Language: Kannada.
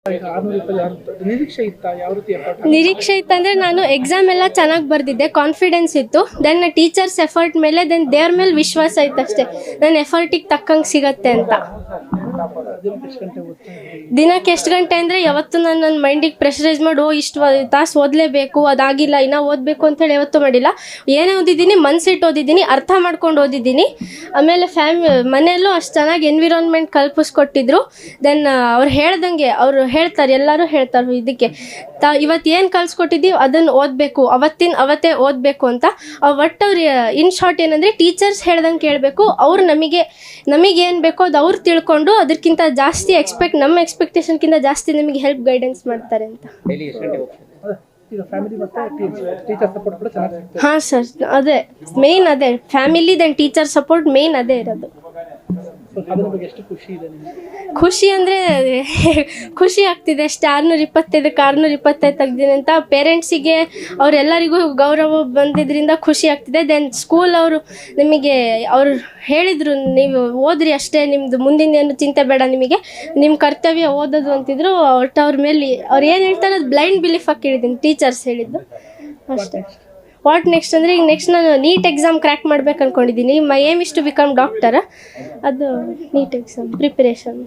ನಿರೀಕ್ಷೆ ಇತ್ತಾ? ಯಾವ ರೀತಿ ನಿರೀಕ್ಷೆ ಇತ್ತಂದರೆ ನಾನು ಎಕ್ಸಾಮ್ ಎಲ್ಲ ಚೆನ್ನಾಗಿ ಬರೆದಿದ್ದೆ, ಕಾನ್ಫಿಡೆನ್ಸ್ ಇತ್ತು. ದೆನ್ ಟೀಚರ್ಸ್ ಎಫರ್ಟ್ ಮೇಲೆ ದೆನ್ ದೇವ್ರ ಮೇಲೆ ವಿಶ್ವಾಸ ಇತ್ತು ಅಷ್ಟೇ, ನನ್ನ ಎಫರ್ಟಿಗೆ ತಕ್ಕಂಗೆ ಸಿಗತ್ತೆ ಅಂತ. ದಿನಕ್ಕೆ ಎಷ್ಟು ಗಂಟೆ ಅಂದರೆ ಯಾವತ್ತು ನಾನು ನನ್ನ ಮೈಂಡಿಗೆ ಪ್ರೆಷರೈಸ್ ಮಾಡಿ ಇಷ್ಟು ತಾಸು ಓದಲೇಬೇಕು, ಅದಾಗಿಲ್ಲ ಇನ್ನೂ ಓದಬೇಕು ಅಂತೇಳಿ ಯಾವತ್ತೂ ಮಾಡಿಲ್ಲ. ಏನೇ ಓದಿದ್ದೀನಿ ಮನಸ್ಸಿಟ್ಟು ಓದಿದ್ದೀನಿ, ಅರ್ಥ ಮಾಡ್ಕೊಂಡು ಓದಿದ್ದೀನಿ. ಆಮೇಲೆ ಮನೆಯಲ್ಲೂ ಅಷ್ಟು ಚೆನ್ನಾಗಿ ಎನ್ವಿರಾನ್ಮೆಂಟ್ ಕಲ್ಪಿಸ್ಕೊಟ್ಟಿದ್ರು. ದೆನ್ ಅವ್ರು ಹೇಳ್ದಂಗೆ ಅವ್ರು ಹೇಳ್ತಾರೆ, ಎಲ್ಲರೂ ಹೇಳ್ತಾರೆ ಇದಕ್ಕೆ ಇವತ್ತು ಏನು ಕಲಿಸ್ಕೊಟ್ಟಿದ್ದೀವಿ ಅದನ್ನು ಓದಬೇಕು, ಅವತ್ತೇ ಓದಬೇಕು ಅಂತ. ಒಟ್ಟು ಅವ್ರು ಇನ್ ಶಾರ್ಟ್ ಏನಂದರೆ ಟೀಚರ್ಸ್ ಹೇಳ್ದಂಗೆ ಕೇಳಬೇಕು. ಅವ್ರು ನಮಗೇನು ಬೇಕೋ ಅದು ಅವ್ರು ತಿಳ್ಕೊಂಡು ಅದಕ್ಕಿಂತ ಜಾಸ್ತಿ ನಮ್ಮ ಎಕ್ಸ್ಪೆಕ್ಟೇಷನ್ಕಿಂತ ಜಾಸ್ತಿ ನಮಗೆ ಹೆಲ್ಪ್ ಗೈಡೆನ್ಸ್ ಮಾಡ್ತಾರೆ ಅಂತ. ಹಾಂ ಸರ್, ಅದೇ ಮೇನ್, ಅದೇ family then teacher support main ಅದೇ ಇರೋದು. ಖುಷಿ ಅಂದರೆ ಖುಷಿ ಆಗ್ತಿದೆ ಅಷ್ಟೇ. 625 ತೆಗ್ದಿನಿ ಅಂತ ಪೇರೆಂಟ್ಸಿಗೆ ಅವರೆಲ್ಲರಿಗೂ ಗೌರವ ಬಂದಿದ್ದರಿಂದ ಖುಷಿ ಆಗ್ತಿದೆ. ದೆನ್ ಸ್ಕೂಲ್ ಅವರು ನಮಗೆ ಅವ್ರು ಹೇಳಿದರು, ನೀವು ಓದ್ರಿ ಅಷ್ಟೇ, ನಿಮ್ಮದು ಮುಂದಿನ ಏನು ಚಿಂತೆ ಬೇಡ, ನಿಮಗೆ ನಿಮ್ಮ ಕರ್ತವ್ಯ ಓದೋದು ಅಂತಿದ್ರು. ಒಟ್ಟು ಅವ್ರ ಮೇಲೆ ಅವ್ರು ಏನು ಹೇಳ್ತಾರೆ ಅದು ಬ್ಲೈಂಡ್ ಬಿಲೀಫ್ ಆಗಿ ಕೇಳಿದ್ದೀನಿ, ಟೀಚರ್ಸ್ ಹೇಳಿದ್ದು ಅಷ್ಟೇ. ವಾಟ್ ನೆಕ್ಸ್ಟ್ ಅಂದರೆ ಈಗ ನೆಕ್ಸ್ಟ್ ನಾನು ನೀಟ್ ಎಕ್ಸಾಮ್ ಕ್ರ್ಯಾಕ್ ಮಾಡ್ಬೇಕು ಅಂದ್ಕೊಂಡಿದ್ದೀನಿ. My aim is to become doctor. ಅದು ನೀಟ್ ಎಕ್ಸಾಮ್ ಪ್ರಿಪರೇಷನ್.